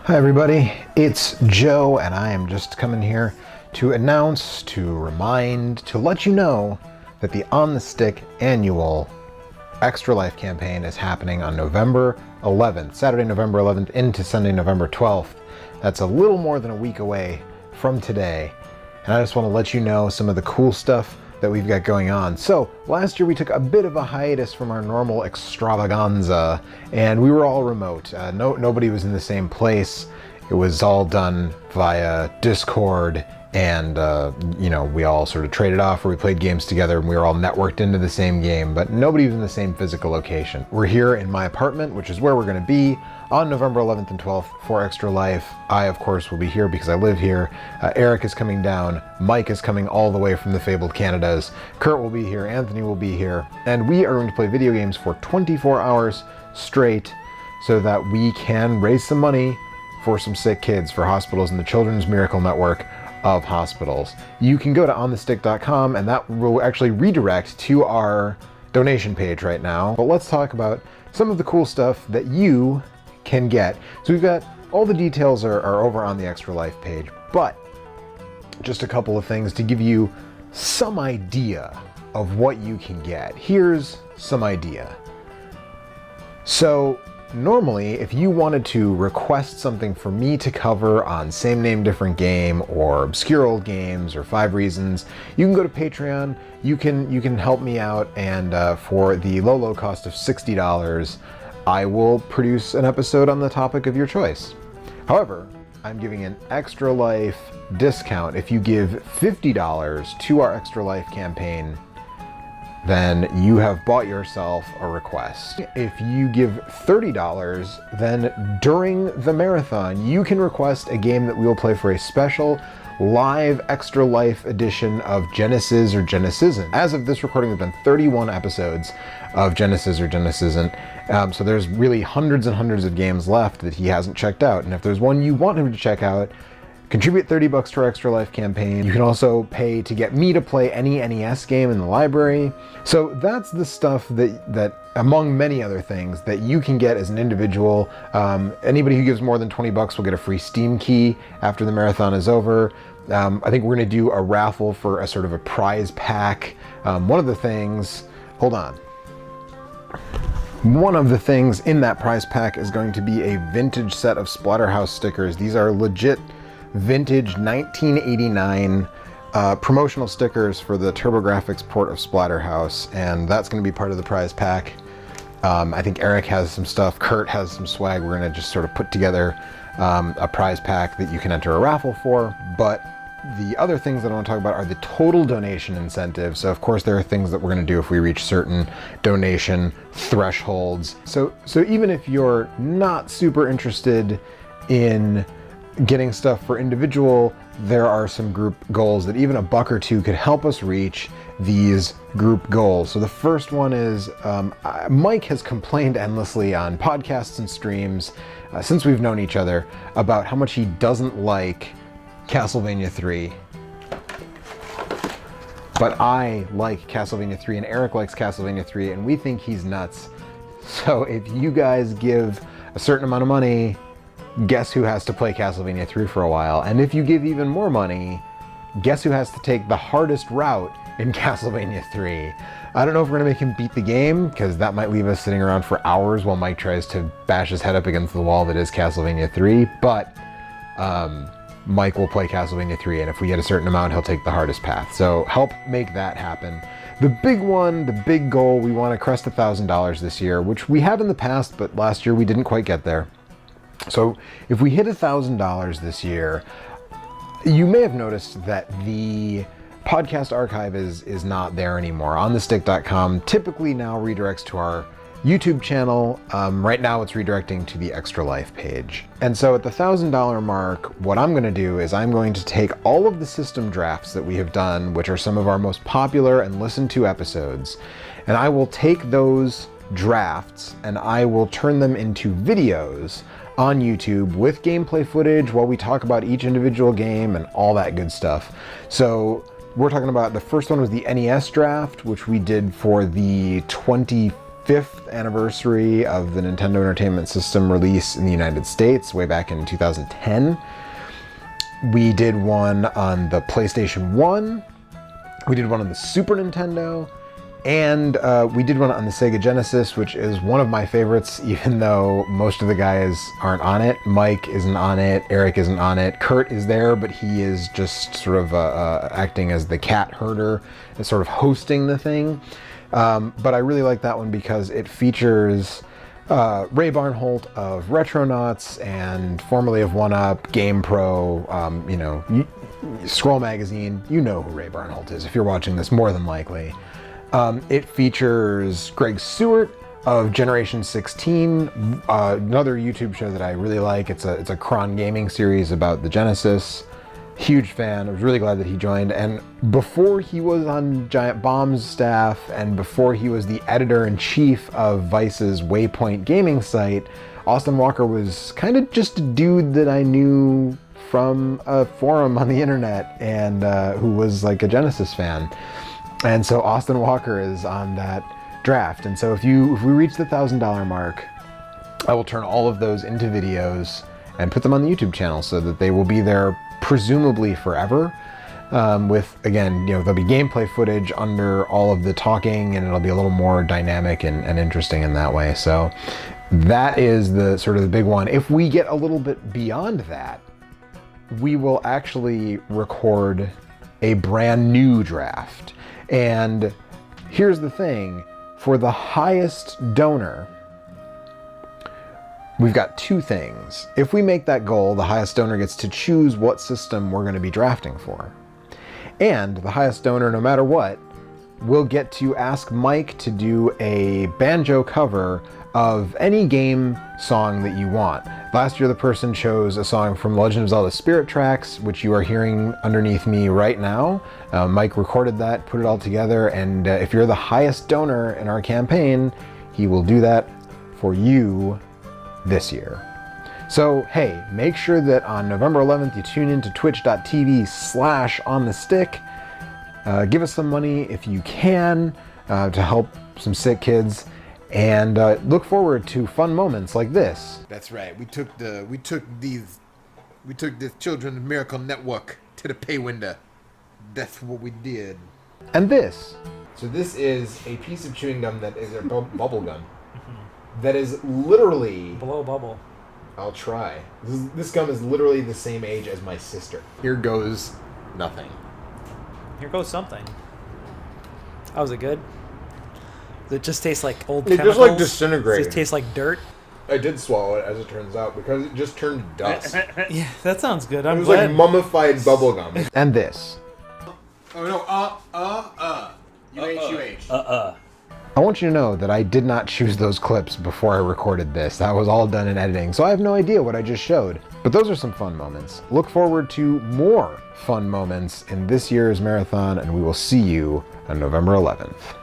Hi everybody, it's Joe, and I am just coming here to announce, to remind, to let you know that the On the Stick annual Extra Life campaign is happening on November 11th, Saturday, November 11th into Sunday, November 12th. That's a little more than a week away from today, and I just want to let you know some of the cool stuff that we've got going on. So last year we took a bit of a hiatus from our normal extravaganza, and we were all remote. Nobody was in the same place. It was all done via Discord, and we all sort of traded off, or we played games together, and we were all networked into the same game, but nobody was in the same physical location. We're here in my apartment, which is where we're going to be on November 11th and 12th for Extra Life. I, of course, will be here because I live here. Eric is coming down. Mike is coming all the way from the fabled Canadas. Kurt will be here. Anthony will be here. And we are going to play video games for 24 hours straight so that we can raise some money for some sick kids, for hospitals and the Children's Miracle Network of hospitals. You can go to onthestick.com, and that will actually redirect to our donation page right now. But let's talk about some of the cool stuff that you can get. So we've got all the details are over on the Extra Life page, but just a couple of things to give you some idea of what you can get. Here's some idea. So normally, if you wanted to request something for me to cover on Same Name Different Game or Obscure Old Games or 5 Reasons, you can go to Patreon. You can help me out, and for the low cost of $60, I will produce an episode on the topic of your choice. However, I'm giving an Extra Life discount. If you give $50 to our Extra Life campaign, then you have bought yourself a request. If you give $30, then during the marathon, you can request a game that we will play for a special live Extra Life edition of Genesis or Genesisn't. As of this recording, there have been 31 episodes of Genesis or Genesisn't. So there's really hundreds and hundreds of games left that he hasn't checked out. And if there's one you want him to check out, contribute $30 to our Extra Life campaign. You can also pay to get me to play any NES game in the library. So that's the stuff that among many other things, that you can get as an individual. Anybody who gives more than $20 will get a free Steam key after the marathon is over. I think we're going to do a raffle for a sort of a prize pack. One of the things in that prize pack is going to be a vintage set of Splatterhouse stickers. These are legit vintage 1989 promotional stickers for the TurboGrafx port of Splatterhouse, and that's going to be part of the prize pack. I think Eric has some stuff, Kurt has some swag. We're going to just sort of put together a prize pack that you can enter a raffle for. But the other things that I want to talk about are the total donation incentives. So of course there are things that we're going to do if we reach certain donation thresholds. So even if you're not super interested in getting stuff for individual, there are some group goals that even $1 or $2 could help us reach these group goals. So the first one is Mike has complained endlessly on podcasts and streams since we've known each other about how much he doesn't like Castlevania 3. But I like Castlevania 3, and Eric likes Castlevania 3, and we think he's nuts. So if you guys give a certain amount of money, guess who has to play Castlevania 3 for a while? And if you give even more money, guess who has to take the hardest route in Castlevania 3? I don't know if we're gonna make him beat the game, because that might leave us sitting around for hours while Mike tries to bash his head up against the wall that is Castlevania 3, but Mike will play Castlevania 3, and if we get a certain amount, he'll take the hardest path. So help make that happen. The big one, the big goal, we want to crest $1,000 this year, which we have in the past, but last year we didn't quite get there. So if we hit $1,000 this year, you may have noticed that the podcast archive is not there anymore. OnTheStick.com typically now redirects to our YouTube channel. Right now it's redirecting to the Extra Life page. And so at the $1,000 mark, what I'm going to do is I'm going to take all of the system drafts that we have done, which are some of our most popular and listened to episodes, and I will take those drafts and I will turn them into videos on YouTube with gameplay footage while we talk about each individual game and all that good stuff. So we're talking about, the first one was the NES draft, which we did for the 25th 5th anniversary of the Nintendo Entertainment System release in the United States way back in 2010. We did one on the PlayStation 1, we did one on the Super Nintendo, and we did one on the Sega Genesis, which is one of my favorites, even though most of the guys aren't on it. Mike isn't on it, Eric isn't on it, Kurt is there, but he is just sort of acting as the cat herder and sort of hosting the thing. But I really like that one because it features Ray Barnholt of Retronauts and formerly of 1UP, GamePro, you know, Scroll Magazine. You know who Ray Barnholt is if you're watching this, more than likely. It features Greg Seward of Generation 16, another YouTube show that I really like. It's a Cron Gaming series about the Genesis. Huge fan. I was really glad that he joined. And before he was on Giant Bomb's staff, and before he was the editor-in-chief of Vice's Waypoint gaming site, Austin Walker was kind of just a dude that I knew from a forum on the internet, and who was like a Genesis fan. And so Austin Walker is on that draft. And so if we reach the $1,000 mark, I will turn all of those into videos and put them on the YouTube channel so that they will be there presumably forever. With, again, you know, there'll be gameplay footage under all of the talking, and it'll be a little more dynamic and interesting in that way. So that is the sort of the big one. If we get a little bit beyond that, we will actually record a brand new draft. And here's the thing, for the highest donor, we've got two things. If we make that goal, the highest donor gets to choose what system we're going to be drafting for. And the highest donor, no matter what, will get to ask Mike to do a banjo cover of any game song that you want. Last year, the person chose a song from Legend of Zelda Spirit Tracks, which you are hearing underneath me right now. Mike recorded that, put it all together, and if you're the highest donor in our campaign, he will do that for you this year. So, hey, make sure that on November 11th, you tune in to twitch.tv/onthestick. Give us some money if you can to help some sick kids. And look forward to fun moments like this. That's right. We took this Children's Miracle Network to the pay window. That's what we did. And this. So this is a piece of chewing gum that is a bubble gum. That is literally... Blow bubble. I'll try. This gum is literally the same age as my sister. Here goes nothing. Here goes something. Oh, was it good? Does it just taste like old It chemicals? just like disintegrated. Does it taste like dirt? I did swallow it, as it turns out, because it just turned to dust. Yeah, that sounds good. It I'm was glad. like mummified bubble gum. And this. Oh no, UH. I want you to know that I did not choose those clips before I recorded this. That was all done in editing, so I have no idea what I just showed. But those are some fun moments. Look forward to more fun moments in this year's marathon, and we will see you on November 11th.